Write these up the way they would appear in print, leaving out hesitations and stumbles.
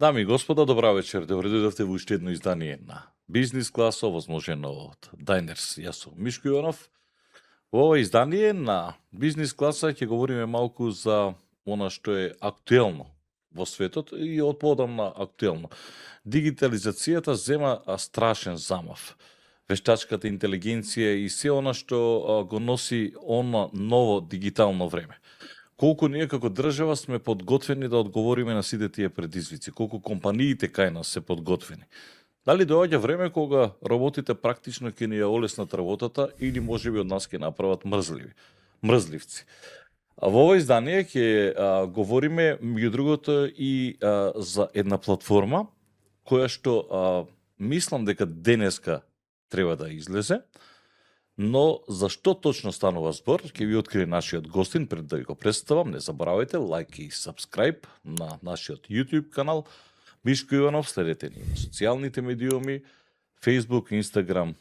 Дами и господа, добра вечер. Добре дојдовте во уште едно издание на Бизнис класа, возможено од Diners. Јас сум Мишко Иванов. Во ова издание на Бизнис класа ќе говориме малку за она што е актуелно во светот и од подамна актуелно. Дигитализацијата зема страшен замав. Вештачката интелигенција и се она што го носи она ново дигитално време. Колку ние како држава сме подготвени да одговориме на сите тие предизвици, колку компаниите кај нас се подготвени. Дали доаѓа време кога роботите практично ќе ни ја олеснат работата или можеби од нас ќе направат мрзливци. А во ова издание ќе говориме меѓу другото и за една платформа која што мислам дека денеска треба да излезе. Но за што точно станува збор, ќе ви открие нашиот гостин пред да ви го представам. Не заборавајте лайк и сабскрајб на нашиот YouTube канал Мишко Иванов, следете ни на социјалните медиуми Facebook, Instagram,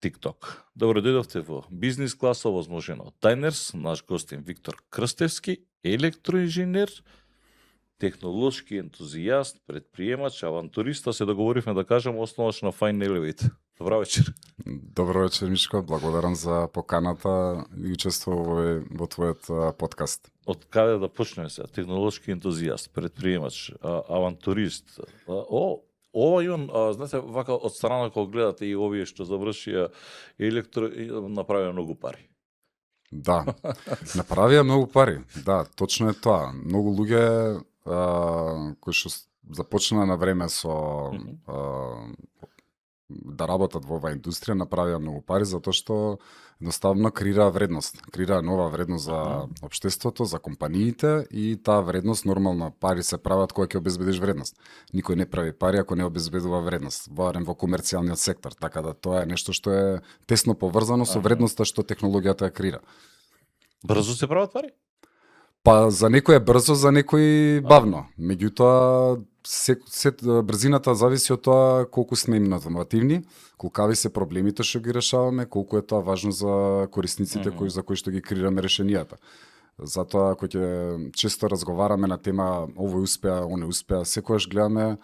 TikTok. Добро дојдовте во Бизнис класа, возможено од Diners. Наш гостин Виктор Крстевски, електроинженер, технолошки ентузијаст, предприемач, авантуриста, се договоривме да кажам основач на Fine Elevate. Добра вечер. Добро вечер, Мишко. Благодарам за поканата и учествувам во твојот подкаст. Од каде да почнеме сега? Технолошки ентузијаст, предприемач, авантурист. Ова имам, знаете, вака од страна кога гледате и овие што завршија електро, направија многу пари. Да, направија многу пари. Да, точно е тоа. Многу луѓе кои што започнаа на време со да работат во оваа индустрија, направија многу пари затоа што едноставно крира вредност. Крира нова вредност за општеството, за компаниите и таа вредност нормално пари се прават кога ќе обезбедиш вредност. Никој не прави пари ако не обезбедува вредност, барем во комерцијалниот сектор, така да тоа е нешто што е тесно поврзано со вредноста што технологијата ја крира. Брзо се прават пари? Па за некој е брзо, за некој бавно. Меѓутоа брзината зависи од тоа колку сме иновативни, колкави се проблемите што ги решаваме, колку е тоа важно за корисниците за кои што ги креираме решенијата. Затоа кога ќе често разговараме на тема овој успеа, оне успеа, секогаш гледаме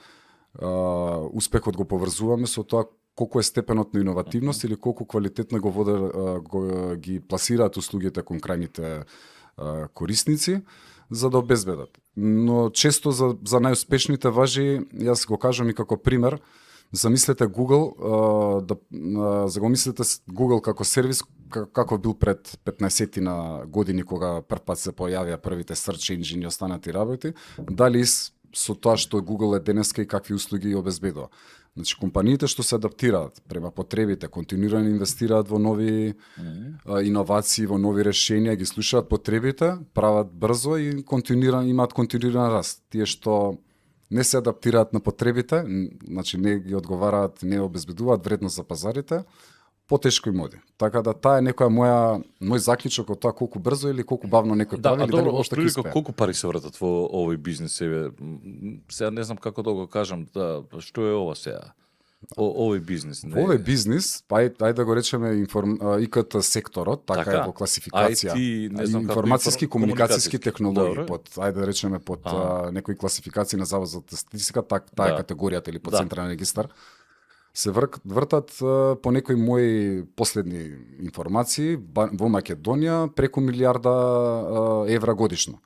успехот го поврзуваме со тоа колку е степенот на иновативност или колку квалитетно ги пласираат услугите кон крајните корисници за да обезбедат. Но често за најуспешните важи, јас го кажам и како пример, замислете Google, замислете Google како сервис како бил пред 15 години кога прв пат се појавија првите search engine и останати работи, дали со тоа што Google е денеска и какви услуги обезбедува. Значи, компаниите што се адаптираат према потребите, континуирано инвестираат во нови иновации, во нови решенија, ги слушаат потребите, прават брзо и имаат континуиран раст. Тие што не се адаптираат на потребите, значи не ги одговараат, не обезбедуваат вредност за пазарите, потешко им оди. Така да таа е некоја мој заклучок од тоа колку брзо или колку бавно некој прави или дали още ќе успее. Колку пари се вратат во овој бизнис сега не знам како да го кажам, што е ова сега? Овој бизнис. Во овој бизнис, ајде да го речеме ИКТ секторот, така е во класификација. Информацијски комуникацијски технологии, ајде да речеме под некои класификации на Завод за статистика, таа е категоријата или под централен регистар. Се вртат по некои мои последни информации во Македонија преку 1 милиарда евра годишно.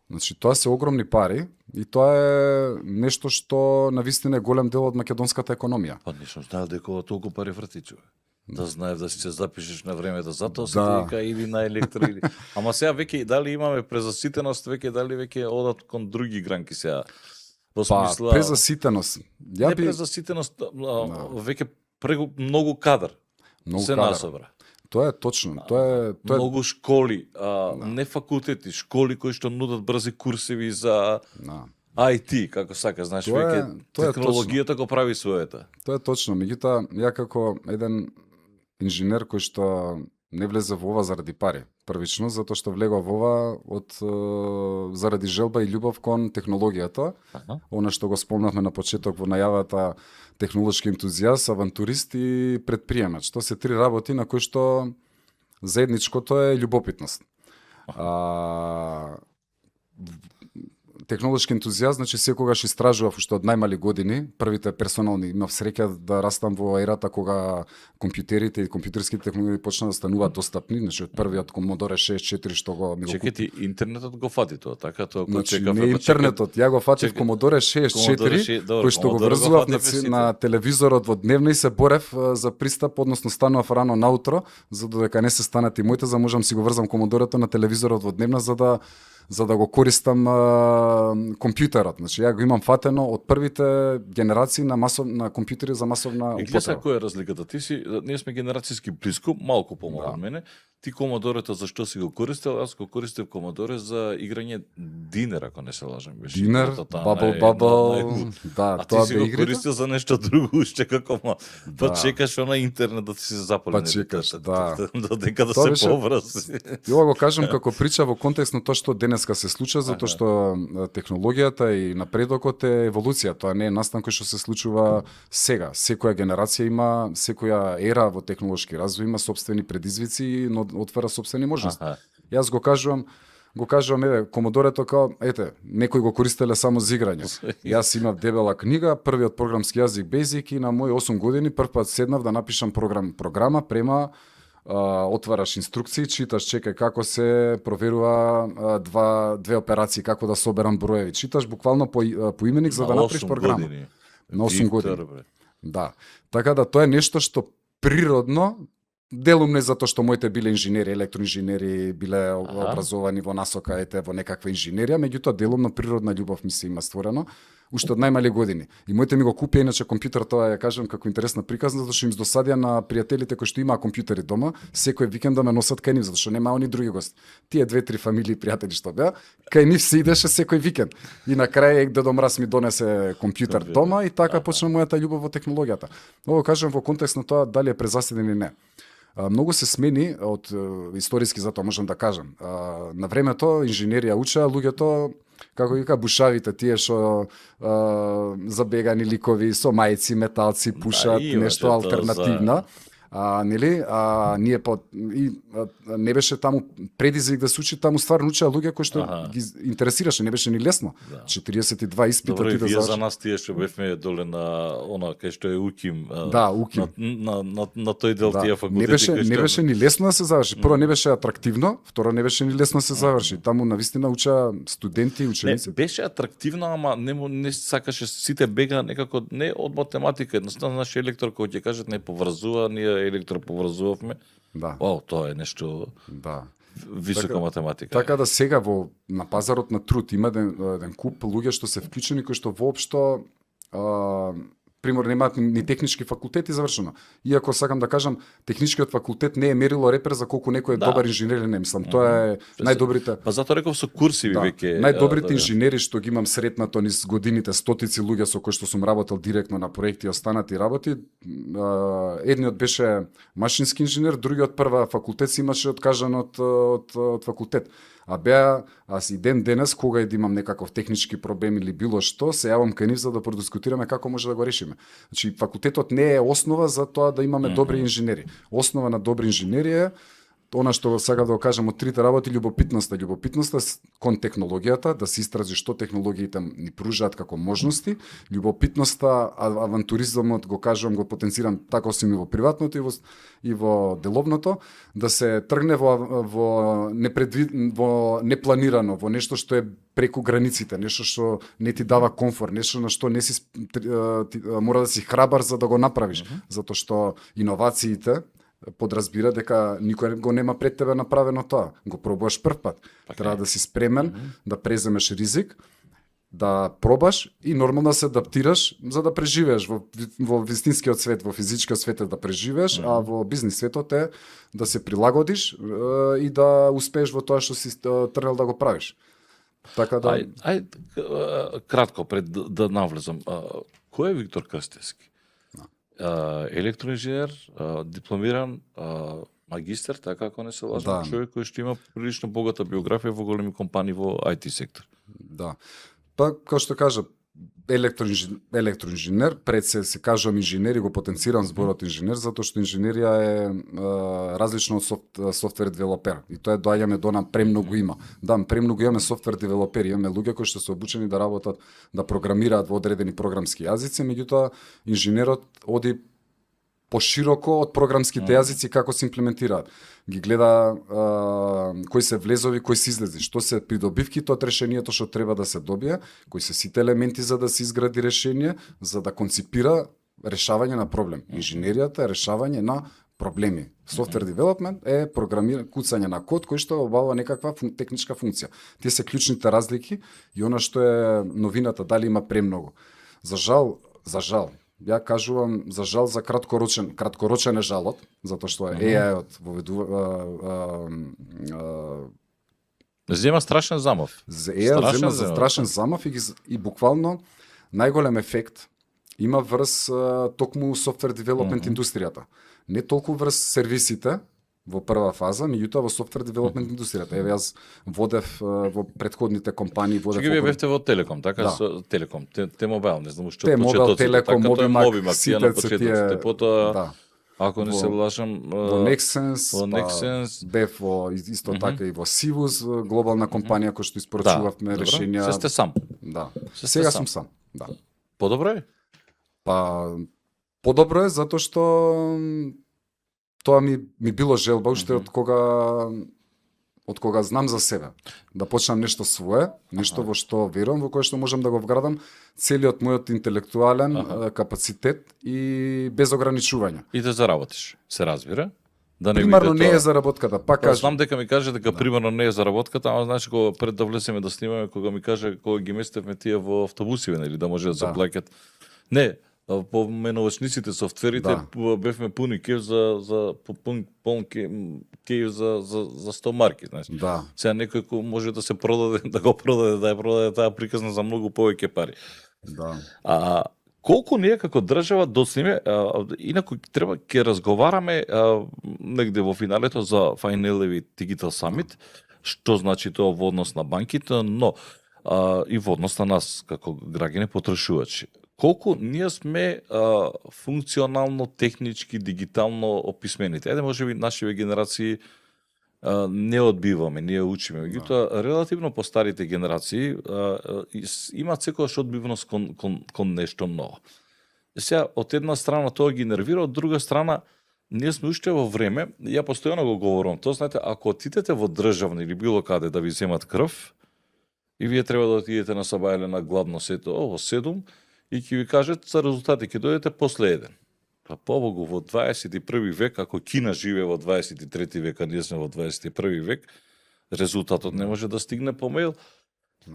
Значи тоа се огромни пари и тоа е нешто што навистина е голем дел од македонската економија. Па не сум знаел дека толку пари врти човек. Да знаев да си се запишеш на времето затоа се дека или на електро или. Ама сега веќе дали имаме презаситеност, дали веќе одат кон други гранки сега. Презаситеност. Не презаситеност, веќе многу кадар. Се насобра. Тоа е точно. Тоа е многу школи, не факултети, школи кои што нудат брзи курсеви за IT, како сака, знаеш, веќе технологијата го прави своето. Тоа е точно. Меѓутоа, ја како еден инженер кој што не влезе во ова заради пари. Првично, затоа што влегов во ова заради желба и љубов кон технологијата. Она што го спомнавме на почеток во најавата, технолошки ентузијаст, авантурист и предприемач. Тоа се три работи на кои што заедничкото е љубопитност. технолошки ентузијаст, значи секогаш истражував уште од најмали години. Првите персонални имав среќа да растам во ерата кога компјутерите и компјутерските технологии почна да стануваат достапни, значи од првиот Commodore 64 што го ми го Чекај ти, интернетот го фати тоа, така? Тоа Значи, не интернетот, ја го фатив чекај. Commodore 64, кој што го Commodore врзував фатив на телевизорот во дневна и се борев за пристап, односно станував рано наутро, за додека не се станат и моите, за можам си го врзам Commodore-то на телевизорот во дневна за да го користам компјутерот. Значи, ја го имам фатено од првите генерации на компјутери за масовна И гледа употреба. која е разликата. Ти си, ние сме генерацијски близко, малку помалку од мене. Ти Commodore-то за што си го користел? Јас го користев Commodore за играње Динер, ако не се лажам. Беше Динер, играта таа Bubble, да, А ти тоа си бе го игрите. користил за нешто друго, уште како па Да. чекаш она интернет да ти се запали. Па чекаш, да. Додека да Тоа се беше- поврази. Јова го кажам како прича во контекст на тоа што денеска се случува, затоа што технологијата и напредокот е еволуција. Тоа не е настан кој што се случува сега. Секоја генерација има, секоја ера во технолошки развој има собствени предизвици, но отвара собствени можности. Аха. Јас го кажувам, еве, Комодорето као, ете, некои го користеле само за играње. Јас имав дебела книга, првиот програмски јазик Basic и на мои 8 години првпат седнав да напишам програма према отвараш инструкции, читаш, чекај како се проверува две операции, како да соберам броеви. Читаш буквално по именик за да направиш програма. Години. На 8 години. Бре. Да. Така да тоа е нешто што природно, делум не затоа што моите биле инженери, електроинженери, биле образовани во насока во некаква инженерија, меѓутоа делумно природна љубов ми се има створено уште од најмали години. И моите ми го купија иначе компјутер, тоа ја кажам како интересна приказна, затоа што им досадија на пријателите кои што имаа компјутери дома, секој викенд да ме носат кај нив, затоа што немаа они други гости. Тие 2-3 фамилии пријатели што беа, кај нив се идеше секој викенд. И на крај Дедо Мраз ми донесе компјутер дома и така почна мојата љубов во технологијата. Ово кажам во контекст на тоа дали е презаседен или не. Многу се смени од историски, затоа можам да кажам. На времето инженерија учеа, луѓето како вика бушавите, тие што забегани ликови со мајци, металци, пушат, нешто алтернативно. Нели, ние не беше таму предизвик да се учи, таму стварно учеа луѓе кои што ги интересираше, не беше ни лесно. 42 испита добро, ти да завршиш. За завршиш. нас тие што бевме доле на она кај што е Уким. Да, Уким. На тој дел тие факултети. Не беше ни лесно да се заврши. Прво не беше атрактивно, второ не беше ни лесно да се заврши. Таму навистина учеа студенти и ученици. Не, беше атрактивно, ама не сакаше, сите бега некако не од математика, едноставно наш електор кој ќе кажат не поврзува, ние електроповорзувавме. Да. Вау, тоа е нешто висока математика. Така да сега на пазарот на труд има еден куп луѓе што се вклучени кои што воопшто пример немаат ни технички факултети завршено. Иако сакам да кажам, техничкиот факултет не е мерило репер за колку некој е добар инженер или не, мислам, тоа е најдобрите. Па затоа реков со курсиви веќе. Најдобрите инженери што ги имам сретнато низ годините, стотици луѓе со кои што сум работел директно на проекти и останати работи, едниот беше машински инженер, другиот прва факултет си имаше откажан од факултет. Аз и денес, кога и да имам некаков технички проблем или било што, се јавам кај нив за да продискутираме како може да го решиме. Значи, факултетот не е основа за тоа да имаме добри инженери. Основа на добри инженери е она што сакам да го кажам од трите работи, љубопитноста. Љубопитноста кон технологијата, да се истрази што технологиите ни пружаат како можности. Љубопитноста, авантуризмот, го кажувам, го потенцирам така осим и во приватното и во деловното, да се тргне во непланирано, во нешто што е преку границите, нешто што не ти дава комфорт, нешто на што не си мора да си храбар за да го направиш, затоа што иновациите подразбира дека никој го нема пред тебе направено тоа. Го пробуваш прв пат. Треба да си спремен да преземеш ризик, да пробаш и нормално да се адаптираш за да преживееш во вистинскиот свет, во физичкиот свет е да преживееш, а во бизнис светот е да се прилагодиш и да успееш во тоа што си тргнал да го правиш. Така да кратко пред да навлезам. Кој е Виктор Крстевски? Електроинженер, дипломиран, магистер, така ако не се лажам, човек кој што има прилично богата биографија во големи компании во IT сектор. Да. Па, како што кажа, електроинженер, пред се кажувам инженер и го потенцирам зборот инженер, затоа што инженерија е различно од софтвер девелопер. И тоа доаѓаме до нам премногу има. Да, премногу имаме софтвер девелопери, имаме луѓе кои што се обучени да работат, да програмираат во одредени програмски јазици, меѓутоа инженерот оди пошироко од програмските јазици како се имплементираат. Ги гледа кои се влезови, кои се излези, што се придобивките од решението што треба да се добие, кои се сите елементи за да се изгради решение, за да конципира решавање на проблем. Инженеријата е решавање на проблеми. Software development е куцање на код кој што обавува некаква техничка функција. Тие се клучните разлики и она што е новината, дали има премногу. За жал, ја кажувам за жал за краткорочен е жалот, затоа што AI-от зема страшен замав. AI зема за страшен замав и буквално најголем ефект има врз токму software development индустријата. Не толку врз сервисите во прва фаза, меѓутоа во software development индустријата. Еве јас водев во претходните компании, водев. Вие бевте во Телеком, така? Да. Телеком, T-Mobile, не знам што T-Mobile, Телеком, Mobimag, сите на почетоците, потоа да. Ако не се лажам, во Nexens, бев во исто така и во Sivus, глобална компанија која што испорачувавме решенија. Се сте сам. Да. Сега сум сам. Да. Подобро е? Па подобро е затоа што тоа ми било желба уште од кога знам за себе. Да почнам нешто свое, нешто во што верувам, во кое што можам да го вградам целиот мојот интелектуален капацитет и без ограничувања. И да заработиш, се разбира. Да не примерно биде не тоа... е заработката, пак кажам. Знам дека ми каже дека примерно не е заработката, ама значи кога пред да влеземе да снимаме, кога ми каже кога ги местевме тие во автобусиве, нели да може да заплаќат. Не, по меновачниците софтверите бевме пуни кев за кев за 100 марки, знаеш. Да. Сега некој кој може да се продаде, да го продаде, да ја продаде таа приказна за многу повеќе пари. Да. Колку ние како држава доцнеме, инаку треба ќе разговараме негде во финалето за Фајнелеви Digital Summit, што значи тоа во однос на банките, но и во однос на нас како граѓани потрошувачи. Колку ние сме функционално, технички, дигитално описмените. Еде, можеби нашите генерации не одбиваме, ние учиме. Меѓутоа, релативно по старите генерации имаат секогаш одбивност кон нешто ново. Сега, од една страна тоа ги нервира, од друга страна ние сме уште во време, ја постојано го говорам, тоа знаете, ако отидете во државни или било каде да ви земат крв, и вие треба да отидете на саба или на гладно сето во 7, и ќе ви кажат за резултати, ќе дојдете после 1. Па побогу во 21 век, ако Кина живее во 23 век, а ние сме во 21 век, резултатот не може да стигне по мејл.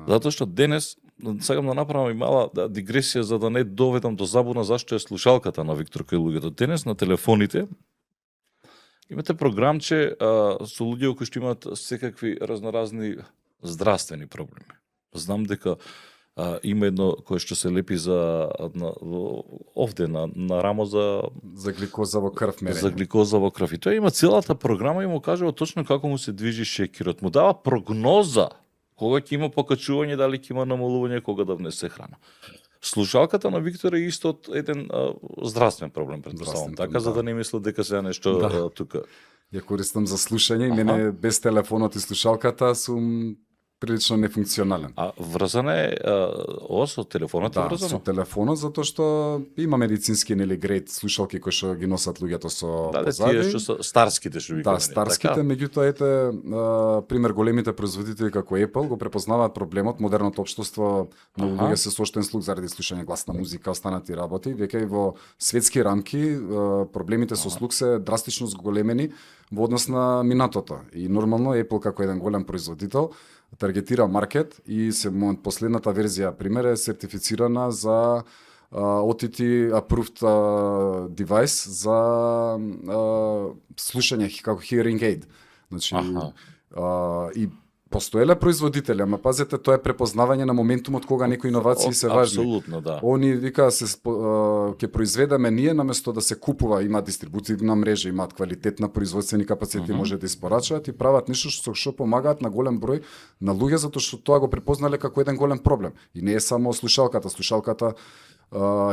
Затоа што денес, сакам да направам и мала дигресија за да не доведам до забуна зашто е слушалката на Виктор кај луѓето. Денес на телефоните имате програмче со луѓе кои што имаат секакви разноразни здравствени проблеми. Знам дека има едно кое што се лепи овде на рамо за гликоза во крв мерење. За гликоза во крв. И тоа има целата програма и му кажува точно како му се движи шекерот. Му дава прогноза кога ќе има покачување, дали ќе има намалување, кога да внесе храна. Слушалката на Виктор е исто еден здравствен проблем, претпоставувам, така, за да не мислат дека сега нешто тука. Ја користам за слушање и мене без телефонот и слушалката сум прилично нефункционален. А врзана е ова со телефонот да, врзано? Да, со телефонот, затоа што има медицински грейд слушалки кои што ги носат луѓето со тие позади. што се старските што викаме. Да, старските, меѓутоа ете пример големите производители како Apple го препознаваат проблемот, модерното општество многу луѓе се со оштен слух заради слушање гласна музика, останати работи, веќе и во светски рамки проблемите со слух се драстично зголемени во однос на минатото. И нормално Apple како еден голем производител таргетира маркет и последната верзија, пример, е сертифицирана за OTT approved device за слушање како hearing aid. Значи, и Постоеле производители, ама пазете, тоа е препознавање на моментумот кога некои иновации се важни. Апсолутно, да. Они вика ќе произведеме ние наместо да се купува, има дистрибутивна мрежа, имаат квалитетна производствени капацитети, може да испорачаат и прават нешто што помагаат на голем број на луѓе затоа што тоа го препознале како еден голем проблем. И не е само слушалката,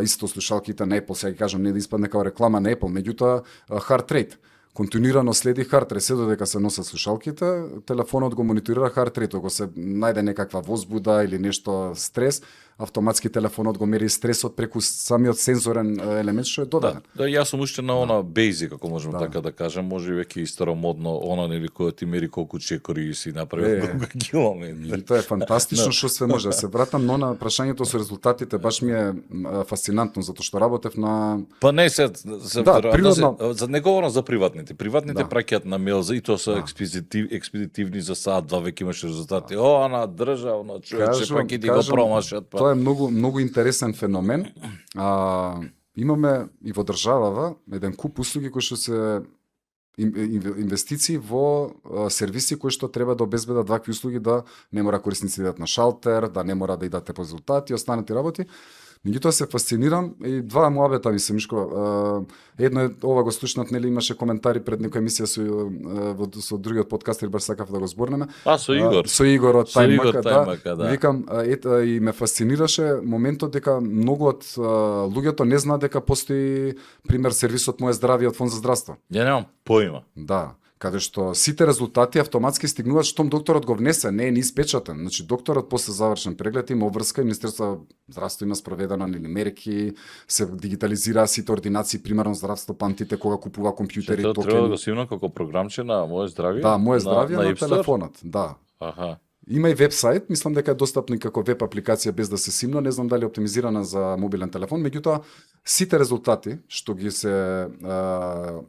исто слушалките на Apple, сега ќе кажам не да испадне како реклама на Apple, меѓутоа heart rate континуирано следи хард рейт, се додека се носат слушалките, телефонот го мониторира хард рейт, ако се најде некаква возбуда или нешто стрес, автоматски телефонот го мери стресот преку самиот сензорен елемент што е додаден. Да, јас сум уште на она basic, ако можеме така да кажем, може веќе и старомодно, она нели кој ти мери колку чекори си направи колку километри. И тоа е фантастично што све може. Се вратам но на прашањето со резултатите, баш ми е фасцинантно затоа што работев на Па не се природно... за не говорам за приватните. Приватните праќаат на мейл за и тоа се експедитивни за саат два веќе имаше резултати. Она државно човече пак и ти го промашат. Тоа е многу интересен феномен. Имаме и во државава еден куп услуги кои што се инвестиции во сервиси кои што треба да обезбедат вакви услуги, да не мора корисници да идат на шалтер, да не мора да идат по резултати и останати работи. Меѓутоа се фасцинирам и два муабета ми се Мишко. Едно е ова го слушнат, нели имаше коментари пред некоја емисија со другиот подкастер, баш сакав да го зборнеме. Со Игор. Со Игор од Тајмака, да. Викам, и ме фасцинираше моментот дека многу од луѓето не знаат дека постои пример сервисот Моје здравје од Фонд за здравство. Ја немам поима. Да. Каде што сите резултати автоматски стигнуваат штом докторот го внесе, не е ни испечатен. Значи докторот после завршен преглед има обврска и Министерство здравство има спроведено нели мерки, се дигитализираа сите ординации, примерно здравство памтите кога купува компјутери, токени. Треба да го симна како програмче на Моје здравје? Да, Моје здравје на телефонот, да. Аха. Има и веб-сайт, мислам дека е достапно како веб апликација без да се симно, не знам дали е оптимизирана за мобилен телефон, меѓутоа сите резултати што ги се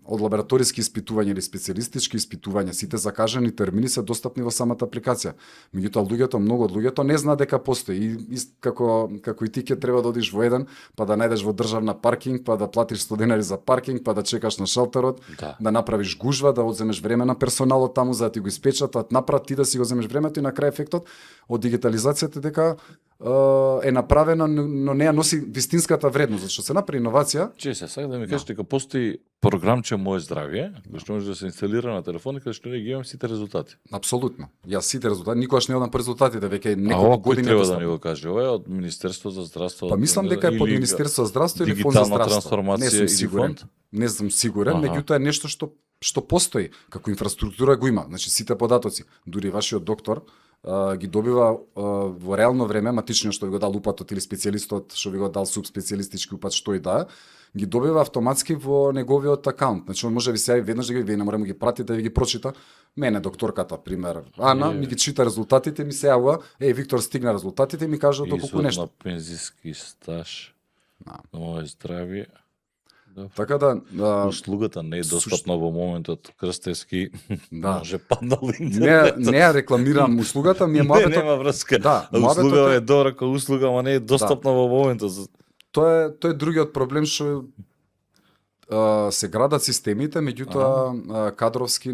од лабораториски испитувања или специјалистички испитувања, сите закажани термини се достапни во самата апликација. Меѓутоа многу од луѓето не знаат дека постои и како и ти ќе треба да одиш во еден, па да најдеш во државна паркинг, па да платиш 100 денари за паркинг, па да чекаш на шалтерот, да направиш гужва, да одземеш време на персоналот таму за да ти го испечатат, напред ти да си го земеш времето и на крај ефектот од дигитализацијата дека е направена, но не ја носи вистинската вредност, зашто се направи иновација. Се сакам да ми кажеш дека постои програмче Моје здравје, кој што може да се инсталира на телефонот, каде што ние ги имаме сите резултати. Апсолутно. Јас сите резултати, никогаш не одам по резултатите, веќе неколку години треба да ни го каже. Ова е од Министерство за здравство. Па мислам дека е под Министерство за здравство или Фонд за здравство. Не сум сигурен. Не сум сигурен, меѓутоа е нешто што постои, како инфраструктура го има. Значи сите податоци, дури вашиот доктор ги добива во реално време, матичниот што ви го дал упатот или специјалистот што ви го дал субспецијалистички упат што и да, ги добива автоматски во неговиот акаунт. Значи он може да ви се јави веднаш дека вие не мора да ги пратите да ви ги прочита. Мене докторката, пример, Ана, ми ги чита резултатите, ми се јавува, Виктор стигна резултатите и ми кажа толку нешто. На пензиски стаж. Моје здравје. Така да услугата не е достапна во моментот, Крстевски. Може паднал интернет. Не ја рекламирам услугата, ми е муабетот. Нема врска. Услуга е добра како услуга, ама не е достапна во моментот. Тоа е другиот проблем што се градат системите, меѓутоа кадровски,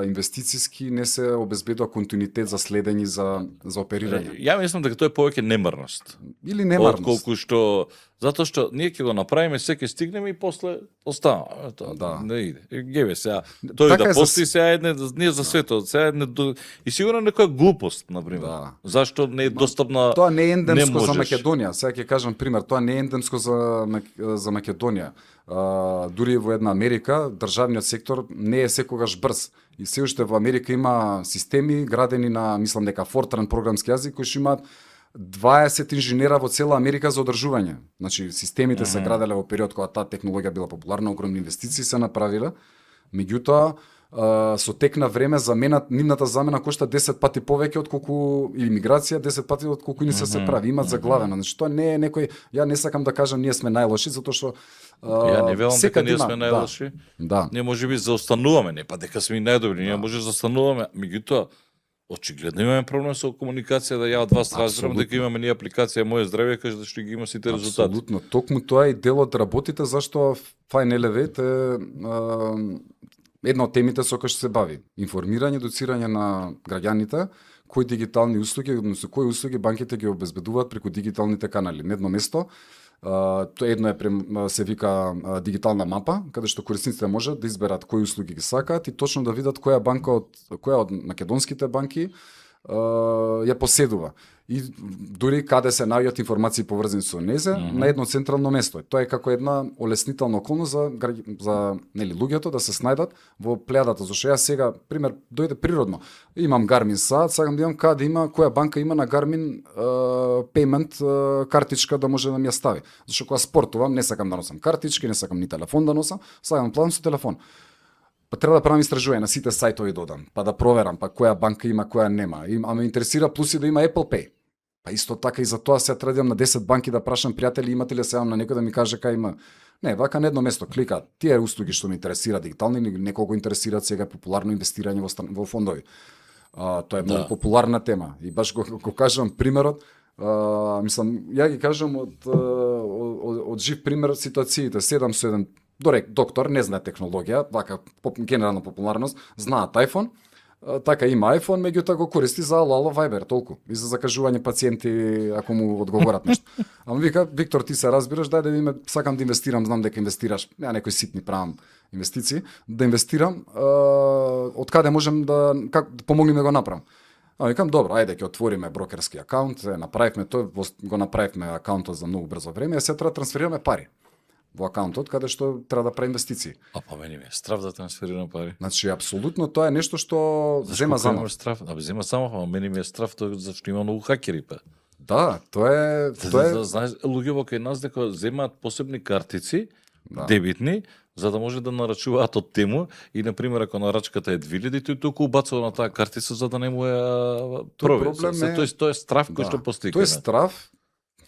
инвестициски не се обезбедува континуитет за следење за оперирање. Ја мислам дека тоа е повеќе немарност. Или немарност. Отколку што затоа што ние ќе го направиме, се ќе стигнеме и после остава. Не иде. Геве сега, тој да постои сега едне ние за светот, сега едне и сигурно некоја глупост, на пример. Зашто не е достапна? Тоа не е ендемско за Македонија. Сега ќе кажам пример, тоа не е ендемско за Македонија. Дури во една Америка, државниот сектор не е секогаш брз. И се уште во Америка има системи градени на, мислам дека Fortran програмски јазик, кои што имаат 20 инженера во цела Америка за одржување. Значи, системите се граделе во период кога таа технологија била популарна, огромни инвестиции се направиле. Меѓутоа, со тек на време нивната замена кошта 10 пати повеќе отколку или миграција 10 пати отколку ни се прави. Имат заглавено. Значи тоа не е некој, ја не сакам да кажам ние сме најлоши затоа што ја не велам дека ние сме најлоши. Да. Ние можеби заостануваме, не па дека сме најдобри, ние може заостануваме, меѓутоа очигледно имаме проблем со комуникација, да ја од вас разберам дека имаме ние апликација Моје здравје, каже што ги има сите резултати. Апсолутно, токму тоа е дел од работите зашто Fine Elevate една од темите со кои што се бави. Информирање, доцирање на граѓаните кои дигитални услуги, односно кои услуги банките ги обезбедуваат преку дигиталните канали. На едно место, тоа едно е се вика дигитална мапа, каде што корисниците можат да изберат кои услуги ги сакаат и точно да видат која од македонските банки ја поседува. И дури каде се наоѓаат информации поврзани со незе на едно централно место. Тоа е како една олеснителна околност за нели луѓето да се снајдат во плејадата. Зашто јас сега пример дојде природно. Имам Garmin саат, сакам да имам каде има која банка има на Garmin payment картичка да може да ми ја стави. Зашто кога спортувам не сакам да носам картички, не сакам ни телефон да носам, сакам да платам со телефон. Па треба да правам истражување на сите сајтови додам, па да проверам па која банка има, која нема. А ме интересира плюс и да има Apple Pay. Па исто така и за тоа се традам на 10 банки да прашам пријатели имате ли сега на некој да ми каже кај има. Не, вака на едно место клика. Тие услуги што ме интересира дигитални, некого интересираат сега популарно инвестирање во фондови. Тоа е многу популарна тема и баш го кажам примерот. Мислам, ја ги кажам од жив пример ситуациите. Седам со еден доктор, не знае технологија, вака генерална популарност, знаат iPhone, така има iPhone, меѓутоа го користи за Ало Viber, толку, и за закажување пациенти ако му одговорат нешто. Ама вика, Виктор, ти се разбираш, дај да ми сакам да инвестирам, знам дека инвестираш, ја некои ситни правам инвестиции, да инвестирам, од каде можем да помогни да го направам. Викам, добро, ајде ќе отвориме брокерски акаунт, направивме тоа, го направивме акаунтот за многу брзо време, а сега треба да трансферираме пари во акаунтот каде што треба да прави инвестиции. А па мене ми е страв да трансферирам пари. Значи апсолутно тоа е нешто што зема за нас. Страв, зема само, ама мене ми е страв тоа зашто има многу хакери па. Да, тоа е знаеш, луѓе во кај нас дека земаат посебни картици, дебитни, за да може да нарачуваат од тему и на пример ако нарачката е 2000, тој толку убацува на таа картица за да не му ја провери. Тоа е страв кој што постигне. Тоа е страв.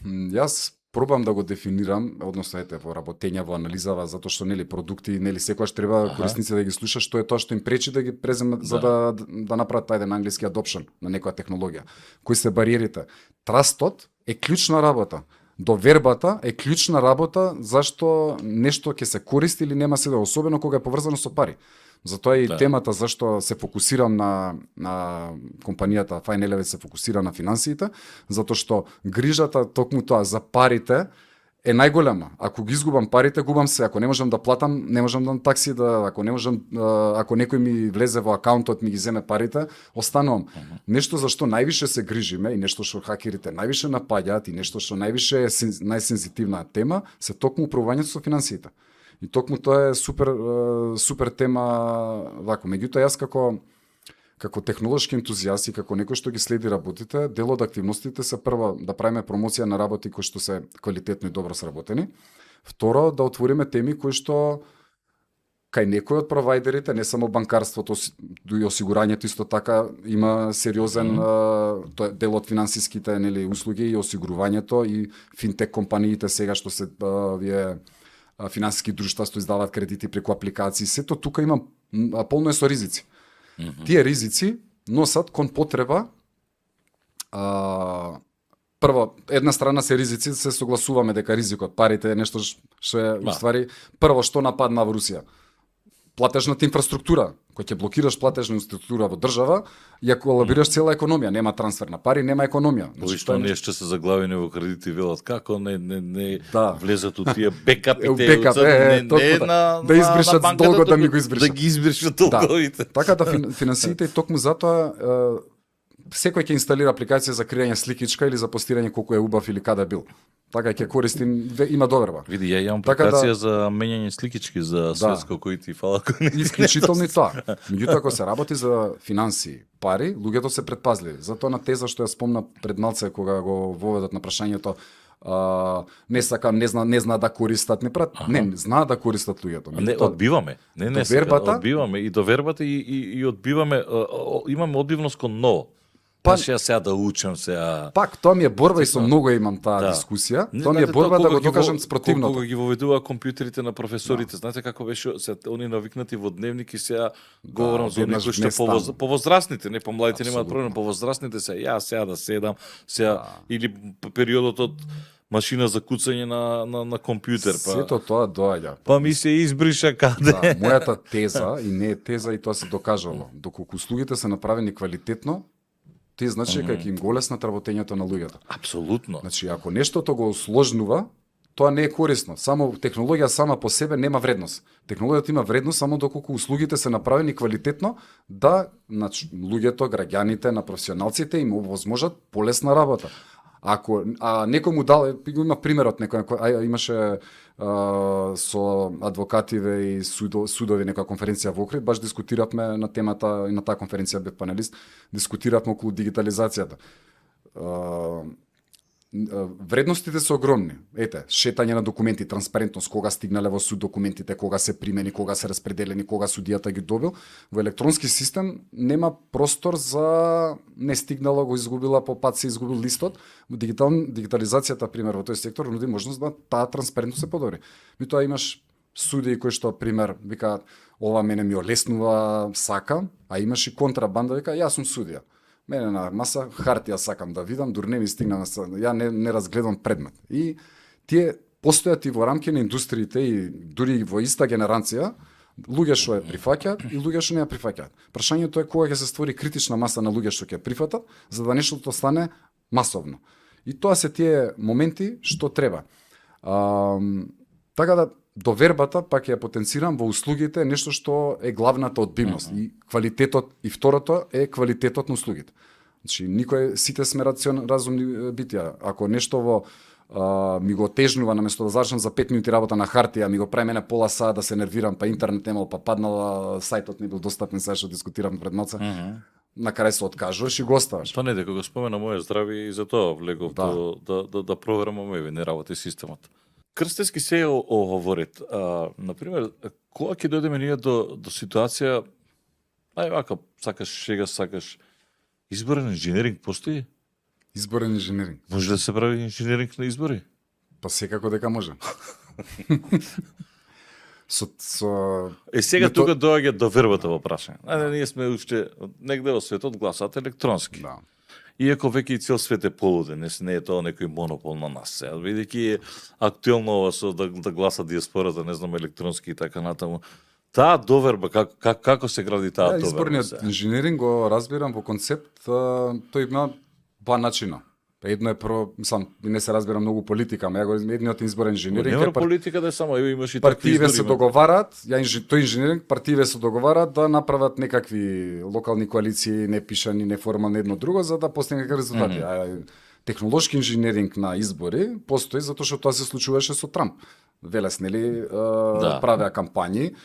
Јас пробам да го дефинирам, односно во работење, во анализава, затоа што нели продукти, нели секогаш треба корисници да ги слушаат што е тоа што им пречи да ги преземат за да направат тај на англиски adoption на некоја технологија. Кои се бариерите? Трастот е клучна работа. Довербата е клучна работа зашто нешто ќе се користи или нема се да, особено кога е поврзано со пари. Затоа и темата зашто се фокусирам на компанијата Fine Elevate се фокусира на финансиите, затоа што грижата токму тоа за парите е најголема. Ако ги изгубам парите, губам се. Ако не можам да платам, не можам да такси ако не можам, ако некој ми влезе во акаунтот ми ги земе парите, останувам. Нешто за што највише се грижиме и нешто што хакерите највише напаѓаат и нешто што највише е најсензитивна тема, се токму управувањето со финансиите. И токму тоа е супер тема вако. Меѓутоа јас како технолошки ентузијаст и како некој што ги следи работите, дел од активностите се прво да правиме промоција на работи кои што се квалитетно и добро сработени. Второ, да отвориме теми кои што кај некои од провајдерите, не само банкарството, и осигурањето исто така има сериозен дел од финансиските нели услуги и осигурувањето и финтек компаниите сега што се вие финансиски друштва што издаваат кредити преку апликации, сето тука има полно е со ризици. Тие ризици носат кон потреба прво, една страна се ризици, се согласуваме дека ризикот, парите е нешто што е уствари прво што нападна во Русија. Платежната инфраструктура, кој ќе блокираш платежна инфраструктура во држава, ја колабираш цела економија, нема трансфер на пари, нема економија. Што ние што се заглавени во кредити велат како не влезат у тие бекапите, да избришат долго да ми го избришат. Да ги избришат долговите. Така да финансиите и токму затоа секој ќе инсталира апликација за креање сликичка или за постирање колку е убав или каде бил. Така ќе користим, има доверба. Види, ја имам апликација за менјање сликички за светско кои ти фала. Исклучително тоа. Меѓутоа ако се работи за финанси, пари, луѓето се предпазливи. Затоа на теза што ја спомна пред малце кога го воведат на прашањето не сакам, не зна да користат, не знаат да користат луѓето. Не, одбиваме. Не сакам, одбиваме и довербата и одбиваме, имаме одбивност кон ново. Па ја сега да учам сега. Пак тоа ми е борба и со многу имам таа дискусија. Тоа ми е борба да го докажам спротивното. Кога ги воведува компјутерите на професорите, знаете како беше се они навикнати во дневник и сега говорам за некои што повозрастните, не помладите немаат проблем, повозрастните се ја сега да седам, сега или периодот од машина за куцање на компјутер, Сето тоа доаѓа. па ми се избриша каде. Да, мојата теза, и не е теза, и тоа се докажало, доколку услугите се направени квалитетно, те значи дека ќе им го леснат работењето на луѓето. Апсолутно. Значи, ако нештото го усложнува, тоа не е корисно. Само технологија сама по себе нема вредност. Технологијата има вредност само доколку услугите се направени квалитетно, да луѓето, граѓаните, на професионалците им овозможат полесна работа. Ако некому дал, има примерот некој, имаше со адвокативе и судови некоја конференција во Охрид, баш дискутиравме на темата, и на таа конференција бев панелист, дискутиравме околу дигитализацијата. Вредностите се огромни. Ете, шетање на документи, транспарентност, кога стигнале во суд документите, кога се примени, кога се распределени, кога судијата ги добил. Во електронски систем нема простор за не стигнало, го изгубила по пат се изгубил листот. Дигитализацијата, пример, во тој сектор нуди можност да таа транспарентност се подобри. Меѓутоа имаш судии кои што, пример, викаат, ова мене ми олеснува, сака, а имаш и контрабанда, вика, јас сум судија. Мене на маса хартија сакам да видам, дур не ми стигна, ја не разгледам предмет. И тие постојат и во рамки на индустриите и дури во иста генерација, луѓе што ја прифаќаат и луѓе што не ја прифаќаат. Прашањето е кога ќе се створи критична маса на луѓе што ќе прифатат, за да нештото стане масовно. И тоа се тие моменти што треба. Така да довербата, пак ја потенцирам, во услугите е нешто што е главната одбивност. И квалитетот, и второто е квалитетот на услугите. Значи, сите сме разумни битија. Ако нешто ми го тежнува, наместо да завршам за 5 минути работа на хартија, ми го прави мене пола саат да се нервирам, па интернет немал, па паднала, сајтот не бил достапен, сега што дискутирам пред малце. На крај се откажуваш и го оставаш. Тоа не дека го спомена моје здравје и за тоа влегов да проверам овој не работи системот. Крстески се оговорит. Например, кога ќе дојдеме ние до ситуација, вака, сакаш шега, сакаш изборен инженеринг постои? Изборен инженеринг. Може да се прави инженеринг на избори? Па секако дека може. Сега тука доаѓа довербата во прашање. Ние сме уште негде во светот гласат електронски. Да. Иако веќе и цел свет е полуден, не е тоа некој монопол на нас. Бидејќи е актуелно ова со да гласа диаспората, не знам, електронски и така натаму. Таа доверба, како се гради таа доверба? Изборниот инженеринг го разбирам во концепт, тој има два начина. Едно е не се разбира многу политика, ама едниот изборен инженеринг нема политика да е само имаш и партиите се договарат, тој инженеринг партиите се договарат да направат некакви локални коалиции, непишани, неформални едно друго за да постигнат резултати. Технолошки инженеринг на избори постои затоа што тоа се случуваше со Трамп. Велес, нели, правеа кампањи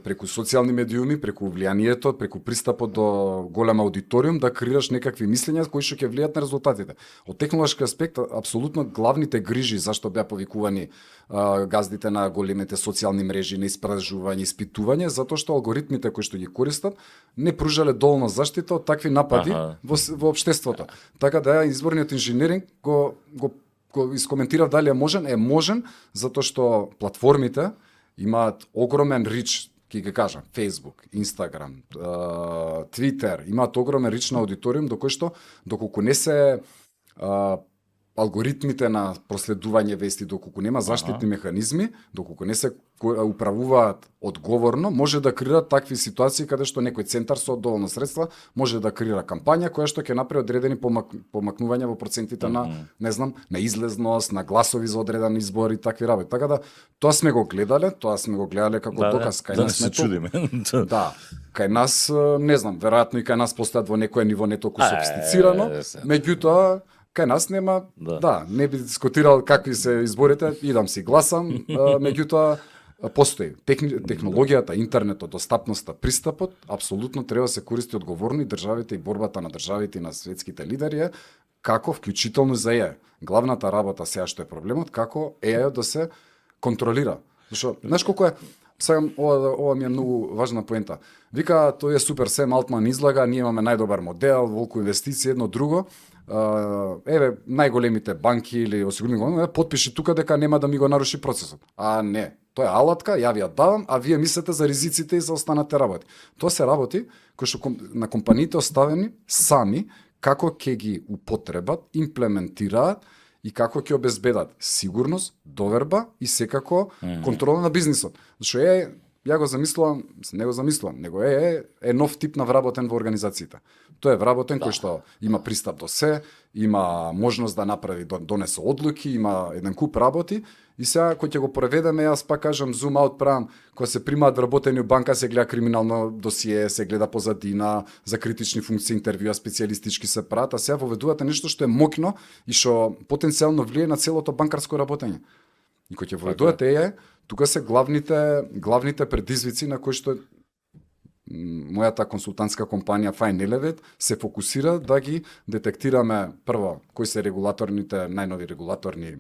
преку социјални медиуми, преку влијанието, преку пристапот до голем аудиториум да креираш некакви мислења кои што ќе влијат на резултатите. Од технолошки аспект, апсолутно главните грижи зашто беа повикувани газдите на големите социјални мрежи на испражување, испитување, затоа што алгоритмите кои што ги користат не пружале доволно заштита од такви напади во општеството. Така да изборниот инженеринг го искоментирав дали е можен. Е можен затоа што платформите имаат огромен рич, ќе кажам, Facebook, Instagram, Twitter, имаат огромен рич на аудиториум до кој што доколку не се алгоритмите на проследување вести, доколку нема заштитни механизми, доколку не се управуваат одговорно, може да креира такви ситуации каде што некој центар со доволно средства може да креира кампања која што ќе направи одредени помакнувања во процентите на, не знам, на излезност, на гласови за одреден избор и такви работи. Така да тоа сме го гледале како доказ кај нас. Да не се чудиме. Да, кај нас, не знам, веројатно и кај нас постојат во некое ниво не толку софистицирано, меѓутоа кај нас нема, не би дискутирал какви се изборите, идам си гласам, меѓутоа постои. Технологијата, интернетот, достапноста, пристапот, апсолутно треба да се користи одговорно и државите и борбата на државите и на светските лидери е како вклучително за ЕА. Главната работа сега што е проблемот, како ЕА да се контролира. Зашо, знаеш колку е, сега ова ми е многу важна поента. Вика, тој е супер, Сем Алтман излага, ние имаме најдобар модел, волку инвестиции, едно друго. Најголемите банки или осигурителни потпиши тука дека нема да ми го наруши процесот. Не, тоа е алатка, ја ви ја давам, а вие мислите за ризиците и за останате работи. Тоа се работи кои што на компаниите оставени сами како ќе ги употребат, имплементираат и како ќе обезбедат сигурност, доверба и секако контрола на бизнисот. Зашто ја го замислувам, не го замислувам, него е нов тип на вработен во организациите. Тој е вработен кој што има пристап до се, има можност да направи, донесе одлуки, има еден куп работи и сега кој ќе го преведеме, јас пак кажам зум аут правам, кога се примаат вработени у банка, се гледа криминално досие, се гледа позадина, за критични функции интервјуа специјалистички се прават, а сега воведувате нешто што е моќно и што потенцијално влие на целото банкарско работење. И кој ќе воведувате тука се главните предизвици на кои што мојата консултантска компанија Fine Elevate се фокусира да ги детектираме прво кои се најнови регулаторни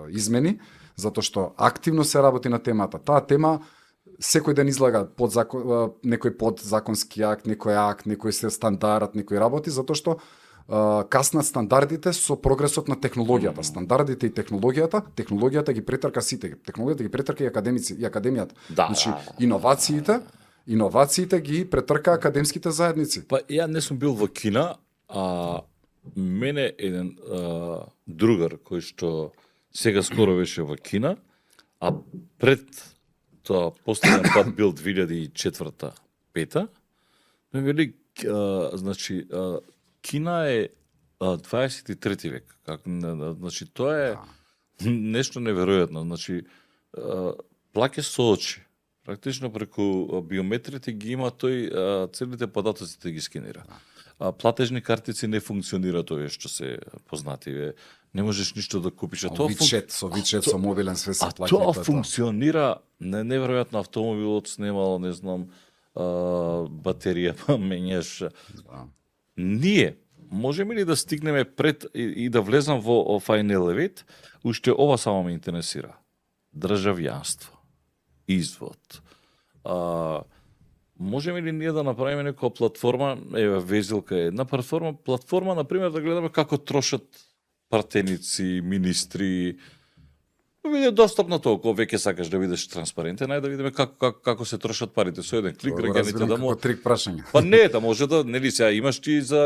измени, затоа што активно се работи на темата. Таа тема секој ден излага некој подзаконски акт, некој се стандард, некој работи, затоа што каснат стандардите со прогресот на технологијата. Стандардите и технологијата ги претрка сите. Технологијата ги претрка и академијата. Значи, иновациите ги претрка академските заедници. Па ја не сум бил во Кина, мене еден другар кој што сега скоро беше во Кина, а пред тоа последен пат бил 2004-2005, ме вели, значи, Кина е 23 век. Значи, тоа е нешто неверојатно. Значи, плаќе со очи. Практично преку биометрите ги има тој, целите податоците ги скенира. Платежни картици не функционираат овие што се познати. Не можеш ништо да купиш. Со вичет, со мобилен све се плаќа. Тоа функционира неверојатно. Автомобилот снимало, не знам, батерија менеш. Ние можеме ли да стигнеме пред и да влезам во Fine Elevate, уште ова само ме интересира. Државјанство, извод. Можеме ли ние да направиме некоја платформа, везилка е една платформа, например, да гледаме како трошат пратеници, министри, биде достапно толку, веќе сакаш да бидеш транспарентен, ајде да видиме како се трошат парите со еден клик, граѓаните да може трик прашање. Па не, да може да, нели сега имаш ти за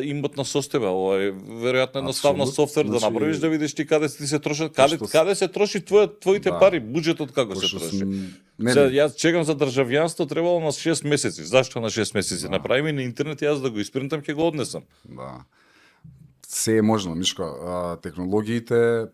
имотна состојба, ова е веројатно едноставно софтвер да направиш да видиш ти каде се трошат, каде се троши твоите пари, буџетот како се троши. Јас чекам за државјанство, требало на 6 месеци. Зашто на 6 месеци? Направи ми на интернет, јас да го испринтам, ќе го однесам. Да. Се е можно, Мишко. Технологиите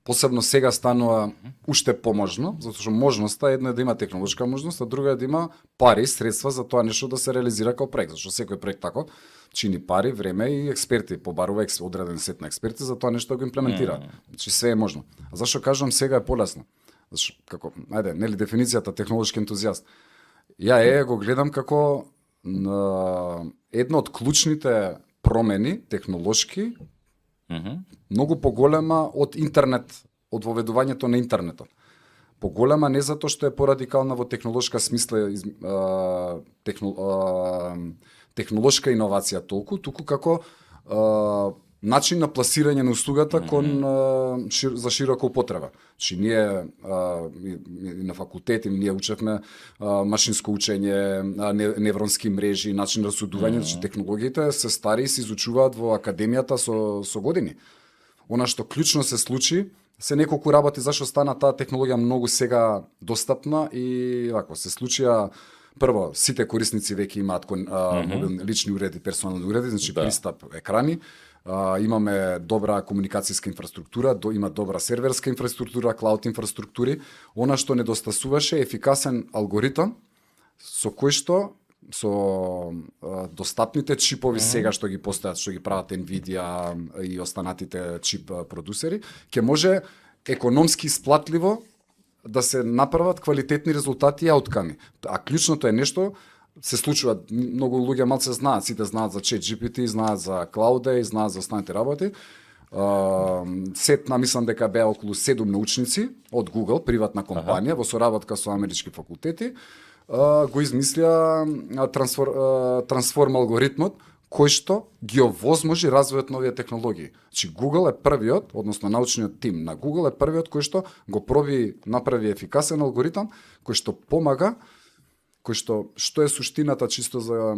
посебно сега станува уште поможно, затоа што можноста една е да има технолошка можност, а друга е да има пари, средства за тоа нешто да се реализира како проект, зашто секој проект тако чини пари, време и експерти, побарува одреден сет на експерти за тоа нешто да го имплементира. Значи све е можно. А зашто кажувам сега е полесно? Зашто како, ајде, нели дефиницијата технолошки ентузијаст. Ја го гледам како една од клучните промени технолошки многу поголема од интернет, од воведувањето на интернетот. Поголема не затоа што е порадикална во технолошка смисла, технолошка иновација толку, туку како начин на пласирање на услугата кон за широка употреба. Значи ние на факултети ние учевме машинско учење, невронски мрежи, начин на расудување, значи технологиите се стари и се изучуваат во академијата со години. Она што клучно се случи, се неколку работи зашто стана таа технологија многу сега достапна и вако се случија. Прво, сите корисници веќе имаат лични уреди, персонални уреди, значи пристап екрани. Имаме добра комуникацијска инфраструктура, има добра серверска инфраструктура, клауд инфраструктури. Она што недостасуваше е ефикасен алгоритам со кој што со достапните чипови сега што ги постојат, што ги прават Nvidia и останатите чип продусери, ќе може економски исплатливо да се направат квалитетни резултати и аутками. А клучното е нешто се случува, многу луѓе малце знаат, сите знаат за ChatGPT, знаат за Cloud и знаат за останати работи. Мислам дека беа околу 7 научници од Google, приватна компанија, во соработка со амерички факултети, го измислија трансформ алгоритмот, кој што ги овозможи развојот на овие технологии. Значи Google е првиот, односно научниот тим на Google е првиот кој што го направи ефикасен алгоритам кој што помага кој што е суштината чисто за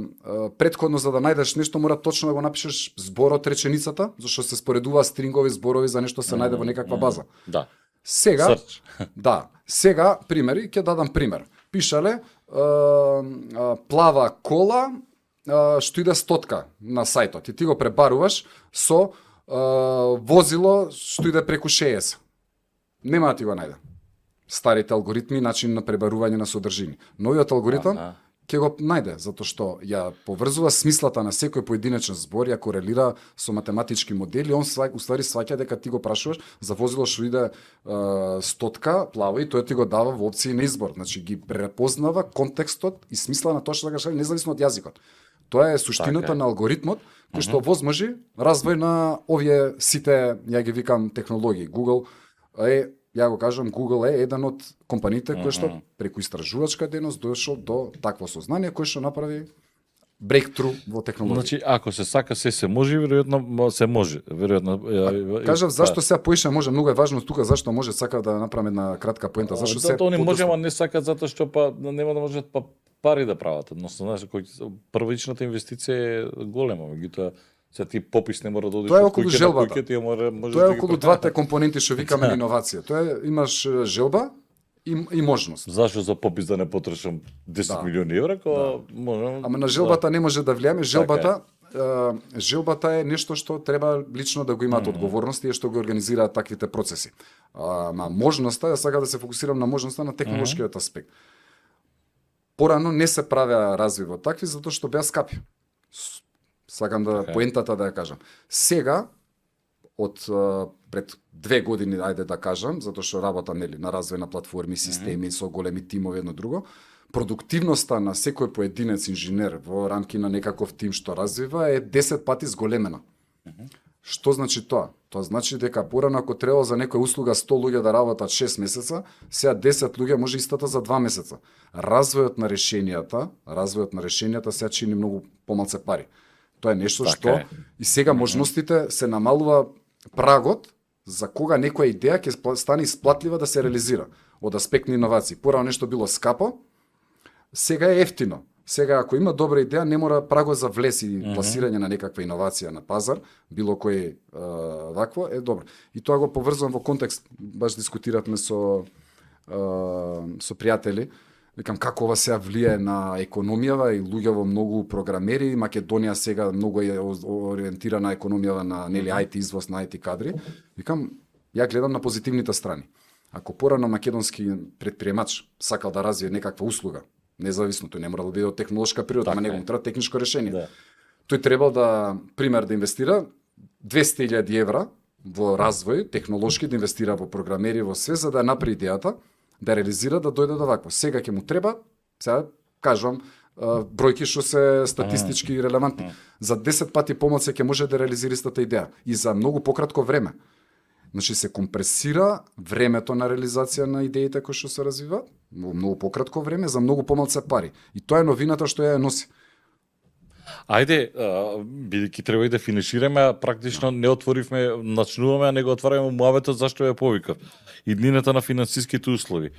претходно за да најдеш нешто мора точно да го напишеш зборот, реченицата, зашто се споредува стрингови зборови за нешто се најде во некаква база. Да. Сега, Search. да, сега примери, ќе дадам пример. Пишале плава кола што иде стотка на сајтот и ти го пребаруваш со возило што иде преку 60. Нема да ти го најде. Старите алгоритми, начин на пребарување на содржини. Новиот алгоритам ќе го најде, затоа што ја поврзува смислата на секој поединечен збор, ја корелира со математички модели, он уствари сваќа дека ти го прашуваш за возило што иде стотка, плава и тој ти го дава во опции на избор. Значи ги препознава контекстот и смисла на тоа што да кажа, независно од јазикот. Тоа е суштината на алгоритмот, кој што возможи развој на овие сите, ја ги викам, технологии. Google ја го кажам, Google е еден од компаниите кој што преку истражувачка дејност дошол до такво сознание кој што направи breakthrough во технологија. Значи, ако се сака се може, веројатно се може. Веројатно. Кажав зашто сега поише може, многу е важно тука зашто може, сака да направам една кратка поента, зашто се они можеме не сакат затоа што нема да можат пари да прават. Односно, знаеш, првичната инвестиција е голема, меѓутоа се ти попис не мора да одиш. Тоа е околу желбата. Тоа е околу двата компоненти што викаме иновација. Тоа е имаш желба и можност. Зашо за попис да не потрошам 10 милиони евра, кога можам. Ама на желбата не може да влијаме. Желбата е нешто што треба лично да го имаат одговорности и што го организираат таквите процеси. Ама можноста, ја сакам да се фокусирам на можноста на технолошкиот аспект. Порано не се правеа развој во такви затоа што беа скапи. Сакам да поентата да ја кажам. Сега од пред 2 години, ајде да кажам, затоа што работам на развој на платформи, системи со големи тимови едно друго, продуктивноста на секој поединец инженер во рамки на некаков тим што развива е 10 пати зголемена. Што значи тоа? Тоа значи дека порано ако требало за некоја услуга 100 луѓе да работат 6 месеца, сега 10 луѓе може истата за 2 месеца. Развојот на решенијата сега чини многу помалце пари. Тоа е нешто што и сега можностите се намалува прагот за кога некоја идеја ќе стане исплатлива да се реализира од аспект на иновации. Порано нешто било скапо, сега е ефтино. Сега ако има добра идеја, не мора прагот за влез и пласирање на некаква иновација на пазар, било кој вакво е добро. И тоа го поврзувам во контекст, баш дискутиравме со пријатели. Викам како ова сега влие на економијава и луѓево многу програмери, Македонија сега многу е ориентирана економијава на IT извоз на IT кадри. Викам, ја гледам на позитивните страни. Ако порано македонски претприемач сакал да развие некаква услуга, независно, тој не мора да биде од технолошка природа, ама него му треба техничко решение. Да. Тој требал да, пример, да инвестира 200.000 евра во развој, технолошки, да инвестира во програмери, во све, за да направи идејата, да реализира, да дојде до вакво. Сега ќе му треба, сега кажувам, бројки што се статистички релевантни. За 10 пати помалку ќе може да реализира истата идеја и за многу пократко време. Значи се компресира времето на реализација на идеите кои што се развиваат во многу пократко време за многу помалку пари. И тоа е новината што ја носи. Ајде, бидејќи треба и да финишираме, а практично не отворивме, начнуваме, а не го отвараме муабетот зашто ја повикав. Иднината на финансиските услови.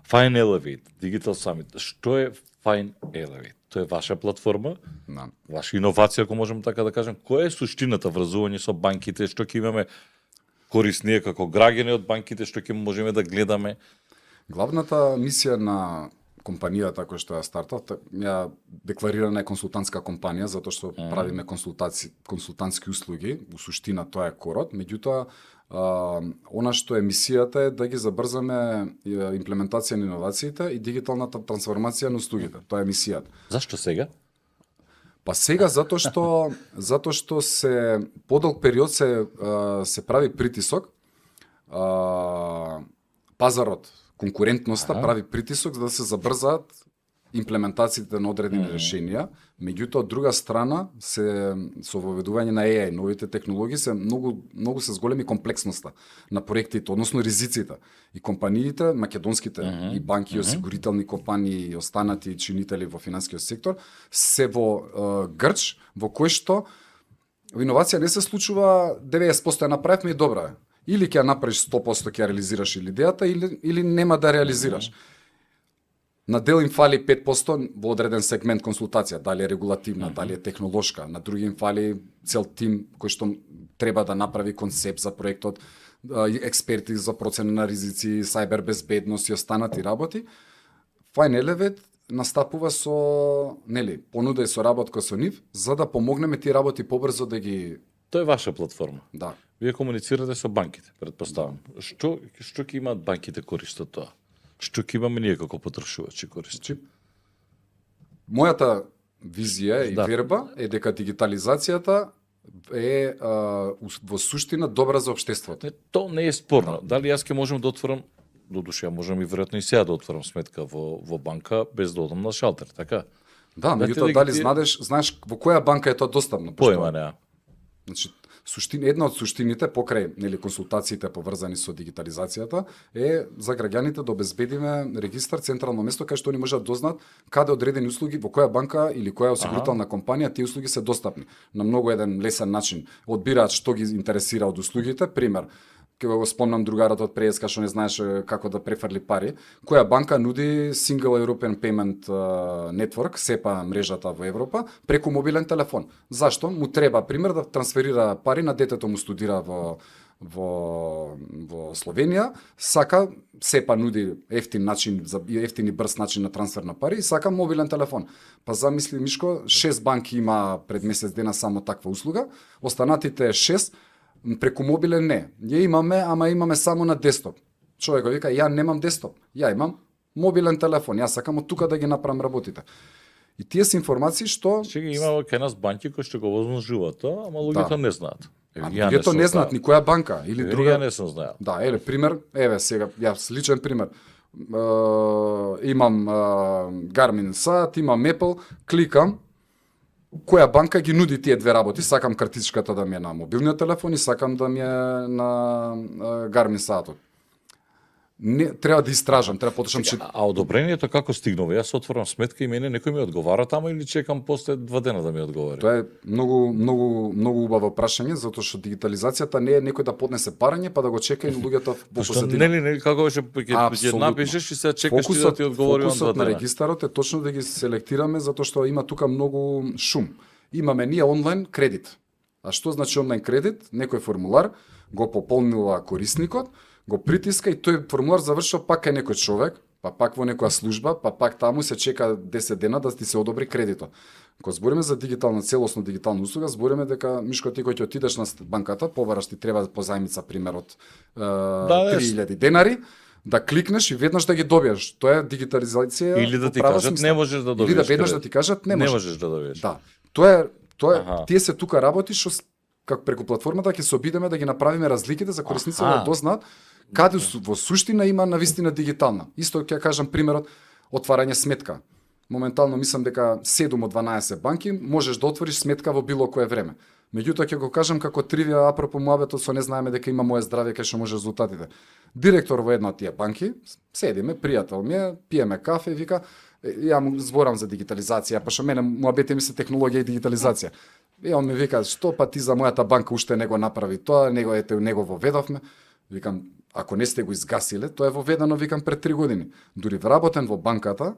Fine Elevate, Digital Summit. Што е Fine Elevate? Тоа е ваша платформа, ваша иновација, ако можеме така да кажем. Која е суштината врзување со банките, што ќе имаме корист ние како граѓани од банките, што ќе можеме да гледаме? Главната мисија на компанијата која што ја стартав, ја декларирана е консултантска компанија, затоа што правиме консултантски услуги, во суштина тоа е корот, меѓутоа она што е мисијата е да ги забрзаме имплементација на иновациите и дигиталната трансформација на услугите. Тоа е мисијата. Зашто сега? Па сега затоа што се подолг период се прави притисок, пазарот, конкурентноста прави притисок за да се забрзаат имплементациите на одредени решенија, меѓутоа од друга страна со воведување на AI, новите технологии се многу се зголеми комплексноста на проектите, односно ризиците. И компаниите, македонските и банки, и осигурителни компании и останати чинители во финансискиот сектор се во грч во кој што иновација не се случува 90% ја направивме и добра е. Или ќе ја направиш 100% ќе ја реализираш или идејата или нема да реализираш. На дел им фали 5% во одреден сегмент консултација, дали е регулативна, дали е технолошка, на други им фали цел тим кој што треба да направи концепт за проектот, експерти за процена на ризици, сајбер безбедност и останати работи. Fine Elevate настапува со, понуда и соработка со нив, за да помогнеме тие работи побрзо да ги... Тоа е ваша платформа. Да. Вие комуницирате со банките, предпоставам. Што ќе имаат банките корист од тоа? Што ќе имаме ние како потрошувачи корист? Значи, мојата визија и верба е дека дигитализацијата е во суштина добра за општеството. Тоа не е спорно. Дали јас ќе можам да отворам, додуше ја можам и веројатно и сега да отворам сметка во банка без да одам на шалтер, така? Да, меѓутоа дали знаеш во која банка е тоа достапно? Поема неа. Значи, една од суштините покрај консултациите поврзани со дигитализацијата е за граѓаните да обезбедиме регистар, централно место кај што они можат да дознаат каде одредени услуги, во која банка или која осигурителна компанија тие услуги се достапни. На многу еден лесен начин одбираат што ги интересира од услугите, пример, ќе го спомнам другарот од Преска што не знаеше како да префрли пари, која банка нуди Single European Payment Network, СЕПА мрежата во Европа, преку мобилен телефон. Зашто? Му треба, пример, да трансферира пари на детето му студира во Словенија, сака СЕПА нуди ефтин и брз начин на трансфер на пари и сака мобилен телефон. Па замисли Мишко, 6 банки има пред месец дена само таква услуга, останатите 6 преку мобилен не. Ја имаме, ама имаме само на десктоп. Човекот вика, ја немам десктоп, ја имам мобилен телефон, ја сакам од тука да ги направам работите. И тие се информации што... Сега има кај нас банки кои што го возможуваат тоа, ама луѓето не знаат. Луѓето не знаат ни која банка или друга. Ја не сум знаел. Да, пример, сега, јас личен пример. Имам Garmin саат, имам Apple, кликам, која банка ги нуди тие две работи, сакам картичката да ми е на мобилниот телефон и сакам да ми е на Garmin саатот. Не, треба да истражам, треба поточам че... А одобрението како стигнува? Јас отворам сметка и мене некој ми одговара тама или чекам после 2 дена да ми одговори? Тоа е многу убаво прашање, затоа што дигитализацијата не е некој да поднесе парање па да го чека и луѓето во позадина. Нели како беше ќе напишеш и сега чекаш ти да ти одговори он 2 дена. Фокусот на дена. регистарот е точно да ги селектираме затоа што има тука многу шум. Имаме ние онлайн кредит. А што значи онлайн кредит? Некој формулар го пополнила корисникот, го притиска и тој формулар завршува пак кај некој човек, па пак во некоја служба, па пак таму се чека 10 дена да ти се одобри кредитот. Кога збориме за целосно дигитална услуга, збориме дека Мишко ти кој ќе отидеш на банката, побараш ти треба позајмица пример од 3000 денари, да кликнеш и веднаш да ги добиеш. Тоа е дигитализација. Или да ти кажат не можеш да добиеш. Или да веднаш да ти кажат не можеш да добиеш. Да. Тоа е тие се тука работи што како преку платформата ќе се обидеме да ги направиме разликите за корисниците да дознаат каде во суштина има навистина дигитална. Исто ќе кажам примерот отварање сметка. Моментално мислам дека 7 од 12 банки можеш да отвориш сметка во било кое време. Меѓутоа ќе го кажам како тривија апропо муабетот со не знаеме дека има моје здравје кај што може резултатите. Директор во една од тие банки, седиме, пријател ми е, пиеме кафе и вика, ја му зборам за дигитализација, па што мене муабете ми се технологија и дигитализација. И он ми вика, што па ти за мојата банка уште не го направи тоа, него воведовме. Викам, ако не сте го изгасиле, тоа е воведено, викам, пред 3 години. Дури вработен во банката,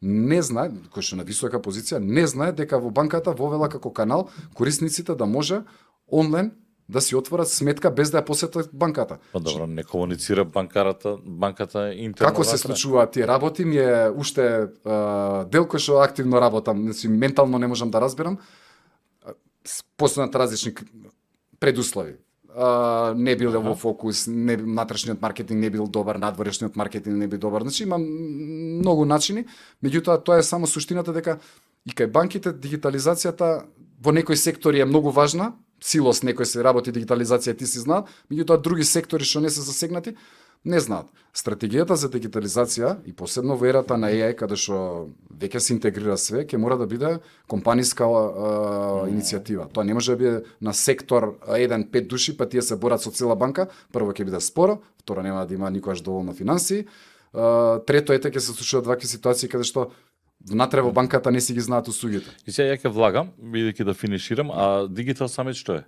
не знае, кој што на висока позиција, не знае дека во банката вовела како канал корисниците да може онлайн да си отворат сметка без да ја посетат банката. Па добро, не комуницира банката интерно. Како се случуваат тие работи, ми е уште дел кој што активно работам, значи ментално не можам да разберам. Постојат различни предуслови. Не бил во фокус, натрешниот маркетинг не бил добар, надворешниот маркетинг не бил добар. Значи има многу начини, меѓутоа тоа е само суштината дека и кај банките дигитализацијата во некои сектори е многу важна, силос некој се работи дигитализација, ти си знаат, меѓутоа други сектори што не се засегнати не знаат. Стратегијата за дигитализација и посебно во ерата на AI каде што веќе се интегрира све, ќе мора да биде компаниска иницијатива. Тоа не може да биде на сектор 1-5 души, па тие се борат со цела банка. Прво ќе биде споро, второ нема да има никогаш доволно финансии. Трето ќе се случуваат вакви ситуации каде што внатре во банката не си ги знаат услугите. И сега ја ќе влагам, бидејќи да финиширам, а Digital Summit што е?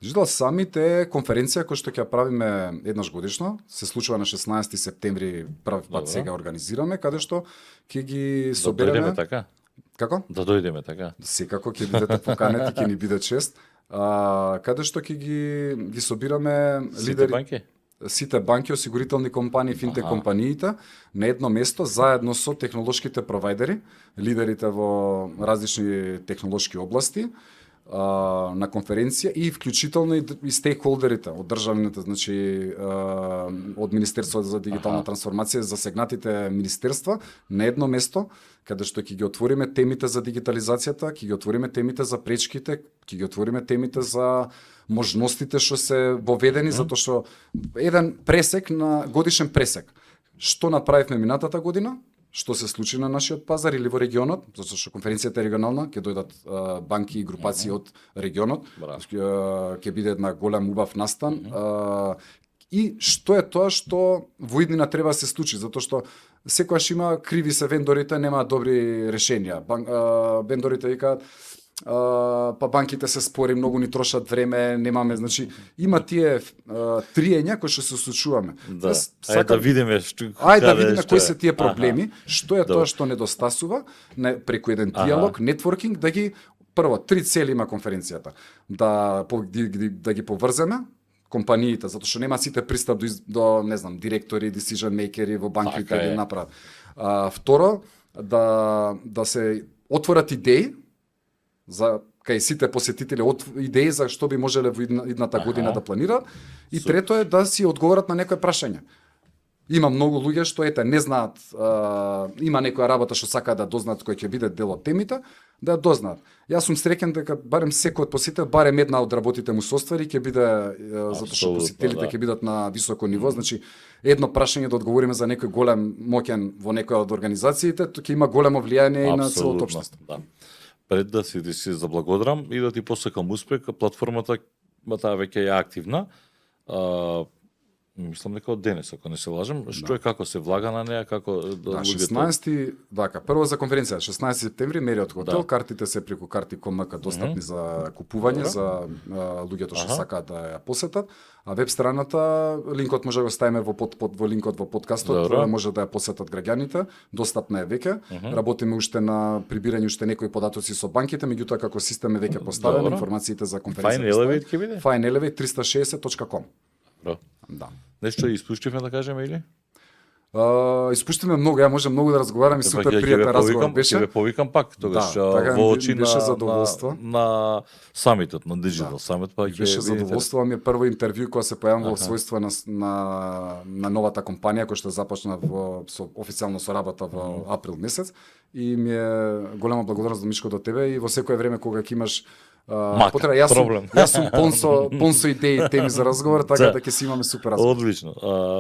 Дижитал Самит е конференција која што ќе ја правиме еднаш годишно, се случува на 16 септември, прв пат Добро. сега организираме, каде што ќе ги Да собереме. дојдеме така? Како? Да дојдеме така. Секако ќе бидете поканети, ќе ни биде чест. Каде што ќе ги собираме Сите лидери, банки? сите банки, осигурителни компании, финтек Аха. компаниите на едно место заедно со технолошките провайдери, лидерите во различни технолошки области, на конференција и вклучително и стейкхолдерите од државните, значи од Министерството за дигитална трансформација, засегнатите министерства на едно место, каде што ќе ги отвориме темите за дигитализацијата, ќе ги отвориме темите за пречките, ќе ги отвориме темите за можностите што се воведени, затоа што еден пресек на годишен пресек. Што направивме минатата година? Што се случи на нашиот пазар или во регионот, затоа што конференцијата е регионална, ќе дојдат банки и групации од регионот, Браво. ќе биде една голем убав настан. И што е тоа што во иднина треба да се случи, затоа што секогаш има криви се вендорите, немаат добри решенија. Вендорите викаат па банките се спори, многу ни трошат време, немаме, значи има тие триења кои што се случуваме. Да. Јас Ајде да видиме што Ајде да каде видиме што кои е. се тие проблеми, што е Добро. тоа што недостасува преку еден диалог, нетворкинг, да ги прво три цели има конференцијата. Да ги поврземе компаниите, затоа што нема сите пристап до не знам, директори, decision makeri во банките Така да е. ги направат. Второ, да се отворат идеи за кај сите посетители идеи за што би можеле во идната година да планираат. И трето е да си одговорат на некои прашања. Има многу луѓе што не знаат, има некоја работа што сакаат да дознаат кој ќе биде дел од темите, да ја дознаат. Јас сум среќен дека барем секој од посетител, барем една од работите му соствари ќе биде затоа што Апсолутно, посетителите да. ќе бидат на високо ниво, значи едно прашање да одговориме за некој голем моќен во некоја од организациите, тоа ќе има големо влијание и на целото општество. Да. Пред да си заблагодарам и да ти посакам успех, платформата таа веќе е активна. Мислам дека од денес, ако не се лажам, што е, како се влага на неа, како Да, луѓето- 16, прво за конференција, 16 септември Мериот хотел, Да. картите се преку карти.com достапни за купување Добро. за луѓето што Аха. сакаат да ја посетат, а веб страната линкот може да го ставиме во линкот во подкастот, Добро. може да ја посетат граѓаните, достапна е веќе. Работиме уште на прибирање уште некои податоци со банките, меѓутоа како систем е веќе поставен, Добро. информациите за Fine конференцијата. Elevate ќе биде? fineelevate360.com. Добро. Да. Нешто испуштивме да кажеме или? Испуштиме многу, ја можам многу да разговарам и супер пријатен разговор беше. Ќе ве повикам пак тогаш така, во очи беше задоволство. на самитот, на Digital Summit, па ќе Беше видите. задоволство, ми е прво интервју кога се појавам во својство на новата компанија која што започна со официјално со работа во април месец и ми е голема благодарност до Мишко до тебе и во секое време кога ќе имаш потреба, проблем. јас сум пон со идеи и теми за разговор, така да ќе си имаме супер разговор. Одлично.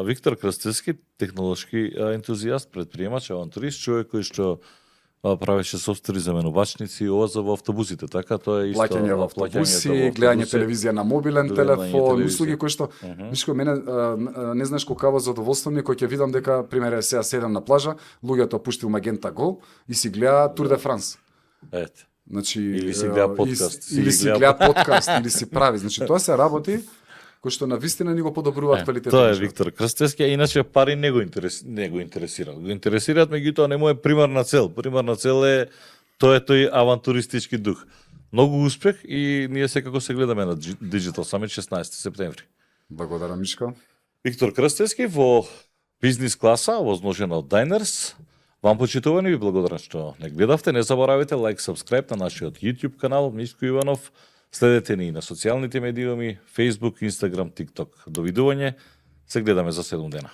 Виктор Крстевски, технолошки ентузијаст, предприемач, авантурист, човек кој што правеше софтвери за менувачници, ова за во автобусите, така тоа е исто. Плаќање во автобуси, гледање телевизија на мобилен гледање телефон, телевизија. услуги кои што Мишко мене не знаеш колкава задоволство ми е кој ќе видам дека пример сега седам на плажа, луѓето пуштил Магента Гол и си гледа Тур де Франс. Ете. Значи Или си гледа подкаст, или си гледа подкаст, или си прави. Значи тоа се работи кои што навистина ни го подобруваат квалитетот. Тоа на е живот. Виктор Крстевски, а иначе пари не го интересираат. Го интересираат, меѓутоа не му е примарна цел. Примарна цел е тој авантуристички дух. Многу успех и ние секако се гледаме на Digital Summit 16 септември. Благодарам Мишко. Виктор Крстевски во бизнис класа, возможена од Diners. Вам почитувани ви благодарам што не гледавте. Не заборавите лайк, subscribe на нашиот YouTube канал Мишко Иванов. Следете ни на социјалните медиуми, Facebook, Instagram, TikTok. Довидување. Се гледаме за 7 дена.